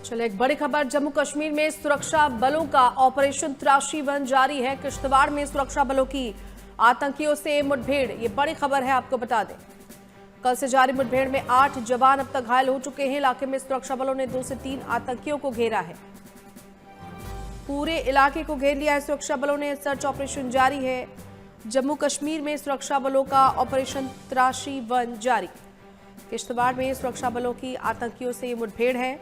चले एक बड़ी खबर, जम्मू कश्मीर में सुरक्षा बलों का ऑपरेशन त्राशी वन जारी है। किश्तवाड़ में सुरक्षा बलों की आतंकियों से मुठभेड़, ये बड़ी खबर है, आपको बता दें। कल से जारी मुठभेड़ में 8 जवान अब तक घायल हो चुके हैं। इलाके में सुरक्षा बलों ने 2 से 3 आतंकियों को घेरा है। पूरे इलाके को घेर लिया है सुरक्षा बलों ने। सर्च ऑपरेशन जारी है। जम्मू कश्मीर में सुरक्षा बलों का ऑपरेशन त्राशी वन जारी। किश्तवाड़ में सुरक्षा बलों की आतंकियों से मुठभेड़ है।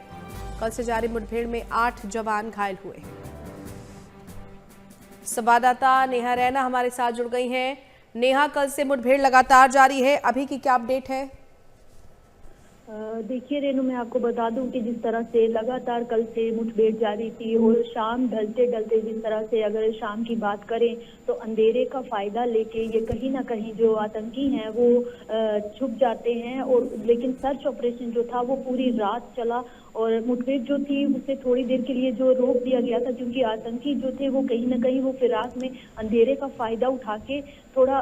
कल से जारी मुठभेड़ में 8 जवान घायल हुए। संवाददाता नेहा रैना हमारे साथ जुड़ गई हैं। नेहा, कल से मुठभेड़ लगातार जारी है, अभी की क्या अपडेट है? देखिए रेनू, मैं आपको बता दूं कि जिस तरह से लगातार कल से मुठभेड़ जारी थी और शाम ढलते ढलते जिस तरह से अगर शाम की बात करें तो अंधेरे का फायदा लेके ये कहीं ना कहीं जो आतंकी हैं वो छुप जाते हैं। और लेकिन सर्च ऑपरेशन जो था वो पूरी रात चला और मुठभेड़ जो थी उसे थोड़ी देर के लिए जो रोक दिया गया था, क्योंकि आतंकी जो थे वो कहीं ना कहीं वो फिराक में अंधेरे का फायदा उठा के थोड़ा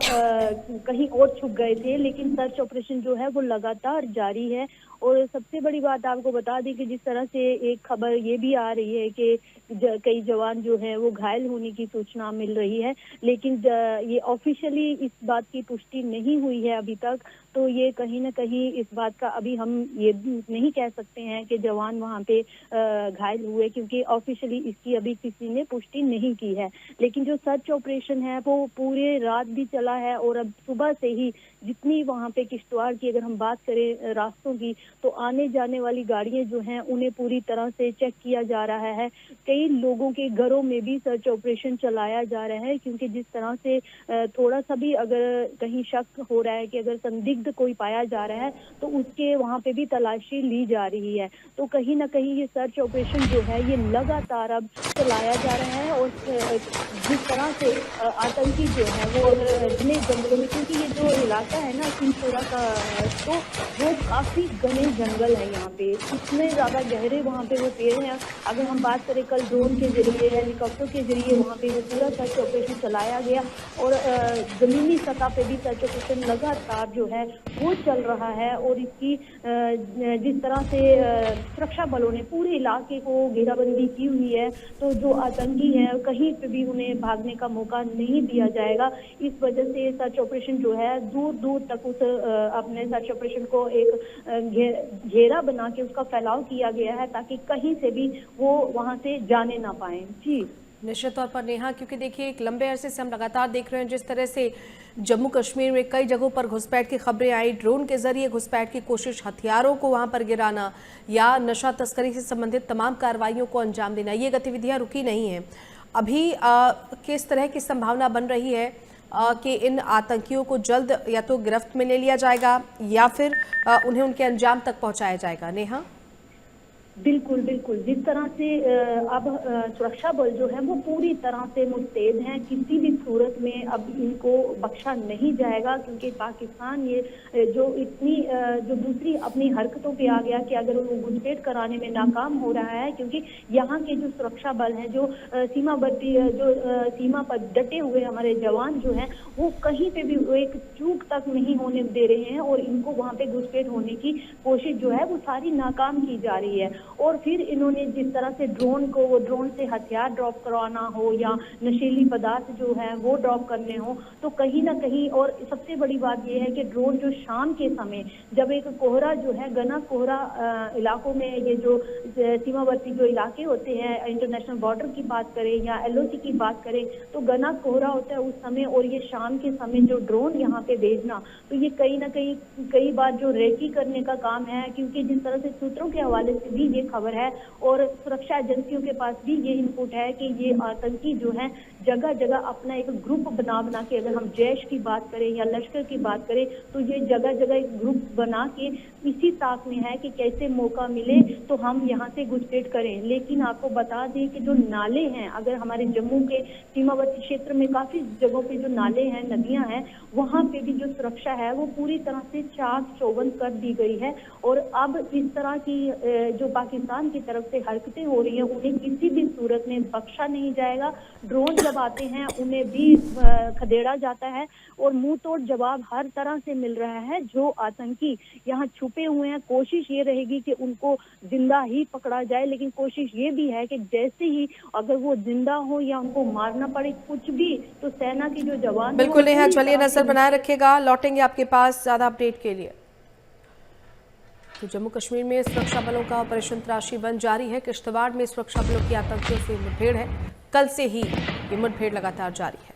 कहीं और छुप गए थे। लेकिन सर्च ऑपरेशन जो है वो लगातार जारी है। और सबसे बड़ी बात आपको बता दी कि जिस तरह से एक खबर ये भी आ रही है कि कई जवान जो हैं वो घायल होने की सूचना मिल रही है, लेकिन ये ऑफिशियली इस बात की पुष्टि नहीं हुई है अभी तक। तो ये कहीं ना कहीं इस बात का अभी हम ये नहीं कह सकते हैं कि जवान वहाँ पे घायल हुए, क्योंकि ऑफिशियली इसकी अभी किसी ने पुष्टि नहीं की है। लेकिन जो सर्च ऑपरेशन है वो पूरे रात भी चला है और अब सुबह से ही जितनी वहाँ पे किश्तवाड़ की अगर हम बात करें रास्तों की, तो आने जाने वाली गाड़ियां जो हैं उन्हें पूरी तरह से चेक किया जा रहा है। कई लोगों के घरों में भी सर्च ऑपरेशन चलाया जा रहा है, क्योंकि जिस तरह से थोड़ा सा भी अगर कहीं शक हो रहा है कि अगर संदिग्ध कोई पाया जा रहा है तो उसके वहाँ पे भी तलाशी ली जा रही है। तो कहीं ना कहीं ये सर्च ऑपरेशन जो है ये लगातार अब चलाया जा रहा है। और जिस तरह से आतंकी जो है वो अगर घने जंगलों में, क्योंकि ये जो इलाका है ना सिंहपुरा का, तो वो काफी घने जंगल है यहाँ पे, इतने ज्यादा गहरे वहाँ पे वो पेड़ हैं। अगर हम बात करें कल ड्रोन के जरिए हेलीकॉप्टर के जरिए वहाँ पे वो पूरा सर्च ऑपरेशन चलाया गया और जमीनी सतह पे भी सर्च ऑपरेशन लगातार जो है वो चल रहा है। और इसकी जिस तरह से सुरक्षा बलों ने पूरे इलाके को घेराबंदी की हुई है, तो जो आतंकी हैं कहीं पे भी उन्हें भागने का मौका नहीं दिया जाएगा। इस वजह से सर्च ऑपरेशन जो है दूर दूर तक उस अपने सर्च ऑपरेशन को एक घेरा बना के उसका फैलाव किया गया है, ताकि कहीं से भी वो वहां से जाने ना पाए। जी निश्चित तौर पर नेहा, क्योंकि देखिए एक लंबे अरसे से हम लगातार देख रहे हैं जिस तरह से जम्मू कश्मीर में कई जगहों पर घुसपैठ की खबरें आई, ड्रोन के जरिए घुसपैठ की कोशिश, हथियारों को वहां पर गिराना या नशा तस्करी से संबंधित तमाम कार्रवाइयों को अंजाम देना, ये गतिविधियां रुकी नहीं हैं। अभी किस तरह की संभावना बन रही है कि इन आतंकियों को जल्द या तो गिरफ्त में ले लिया जाएगा या फिर उन्हें उनके अंजाम तक पहुंचाया जाएगा? नेहा, बिल्कुल बिल्कुल, जिस तरह से अब सुरक्षा बल जो है वो पूरी तरह से मुस्तैद हैं, किसी भी सूरत में अब इनको बख्शा नहीं जाएगा, क्योंकि पाकिस्तान ये जो इतनी जो दूसरी अपनी हरकतों पे आ गया कि अगर वो घुसपैठ कराने में नाकाम हो रहा है, क्योंकि यहाँ के जो सुरक्षा बल हैं, जो सीमावर्ती जो सीमा पर डटे हुए हमारे जवान जो हैं, वो कहीं पे भी एक चूक तक नहीं होने दे रहे हैं और इनको वहाँ पे घुसपैठ होने की कोशिश जो है वो सारी नाकाम की जा रही है। और फिर इन्होंने जिस तरह से ड्रोन को, वो ड्रोन से हथियार ड्रॉप करवाना हो या नशीली पदार्थ जो है वो ड्रॉप करने हो, तो कहीं ना कहीं, और सबसे बड़ी बात यह है कि ड्रोन जो शाम के समय जब एक कोहरा जो है घना कोहरा इलाकों में, ये जो सीमावर्ती जो इलाके होते हैं, इंटरनेशनल बॉर्डर की बात करें या LOC की बात करें, तो घना कोहरा होता है उस समय, और ये शाम के समय जो ड्रोन यहाँ पे भेजना, तो ये कहीं ना कहीं कई बार जो रेकी करने का काम है, क्योंकि जिस तरह से सूत्रों के हवाले से भी ये खबर है और सुरक्षा एजेंसियों के पास भी ये इनपुट है कि ये आतंकी जो हैं जगह जगह अपना एक ग्रुप बना के, अगर हम जैश की बात करें या लश्कर की बात करें, तो ये जगह जगह एक ग्रुप बना के इसी ताक में है कि कैसे मौका मिले तो हम यहाँ से घुसपैठ करें। लेकिन आपको बता दें कि जो नाले हैं, अगर हमारे जम्मू के सीमावर्ती क्षेत्र में काफी जगहों पे जो नाले हैं, नदियां हैं, वहां पे भी जो सुरक्षा है वो पूरी तरह से चाक चौबंद कर दी गई है। और अब इस तरह की जो पाकिस्तान की तरफ से हरकतें हो रही हैं उन्हें किसी भी सूरत में बख्शा नहीं जाएगा। ड्रोन जब आते हैं उन्हें भी खदेड़ा जाता है और मुंह तोड़ जवाब हर तरह से मिल रहा है। जो आतंकी यहाँ छुपे हुए हैं, कोशिश ये रहेगी कि उनको जिंदा ही पकड़ा जाए, लेकिन कोशिश ये भी है कि जैसे ही अगर वो जिंदा हो या उनको मारना पड़े कुछ भी, तो सेना के जो जवान बिल्कुल नेहा, चलिए नजर बनाए रखेगा, लौटेंगे आपके पास ज्यादा अपडेट के लिए। तो जम्मू कश्मीर में सुरक्षा बलों का ऑपरेशन तलाशी बंद जारी है। किश्तवाड़ में सुरक्षा बलों की आतंकियों से मुठभेड़ है। कल से ही ये मुठभेड़ लगातार जारी है।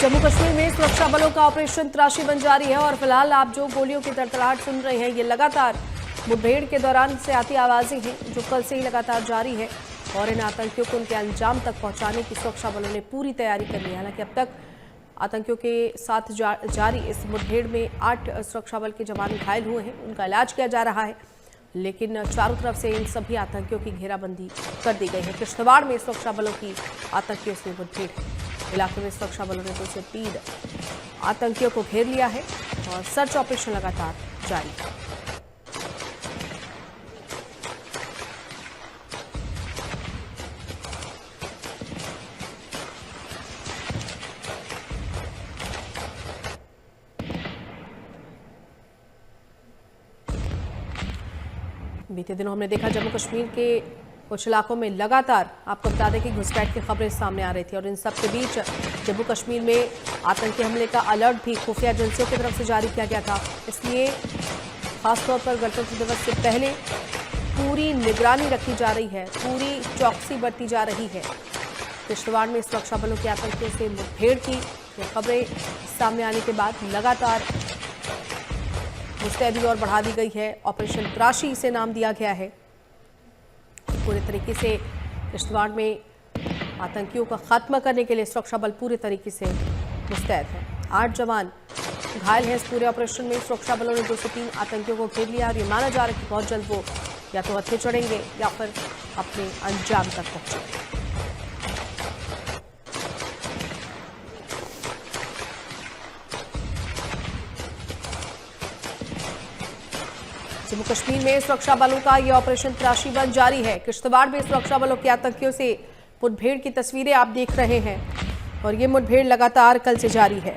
जम्मू कश्मीर में सुरक्षा बलों का ऑपरेशन तलाशी बंद जारी है और फिलहाल आप जो गोलियों की तड़तड़ाहट सुन रहे हैं, ये लगातार मुठभेड़ के दौरान से आती आवाजें हैं जो कल से ही लगातार जारी है और इन आतंकियों को उनके अंजाम तक पहुंचाने की सुरक्षा बलों ने पूरी तैयारी कर ली है। हालांकि अब तक आतंकियों के साथ जारी इस मुठभेड़ में 8 सुरक्षा बल के जवान घायल हुए हैं, उनका इलाज किया जा रहा है, लेकिन चारों तरफ से इन सभी आतंकियों की घेराबंदी कर दी गई है। किश्तवाड़ में सुरक्षा बलों की आतंकियों से मुठभेड़ है। इलाके में सुरक्षा बलों ने 2 से 3 आतंकियों को घेर लिया है और सर्च ऑपरेशन लगातार जारी है। बीते दिनों हमने देखा जम्मू कश्मीर के कुछ इलाकों में लगातार आपको बता दें कि घुसपैठ की खबरें सामने आ रही थी और इन सब के बीच जम्मू कश्मीर में आतंकी हमले का अलर्ट भी खुफिया एजेंसियों की तरफ से जारी किया गया था। इसलिए खासतौर पर गणतंत्र दिवस से पहले पूरी निगरानी रखी जा रही है, पूरी चौकसी बरती जा रही है। किश्तवाड़ में सुरक्षा बलों के आतंकियों से मुठभेड़ की खबरें सामने आने के बाद लगातार मुस्तैदी और बढ़ा दी गई है। ऑपरेशन तलाशी इसे नाम दिया गया है। पूरे तरीके से किश्तवाड़ में आतंकियों का खात्मा करने के लिए सुरक्षा बल पूरे तरीके से मुस्तैद है। 8 जवान घायल हैं इस पूरे ऑपरेशन में। सुरक्षा बलों ने 2 से 3 आतंकियों को घेर लिया और ये माना जा रहा है कि बहुत जल्द वो या तो हत्थे चढ़ेंगे या फिर अपने अंजाम तक पहुंचेंगे। जम्मू कश्मीर में सुरक्षा बलों का यह ऑपरेशन तलाशी बंद जारी है। किश्तवाड़ में सुरक्षा बलों के आतंकियों से मुठभेड़ की तस्वीरें आप देख रहे हैं और ये मुठभेड़ लगातार कल से जारी है।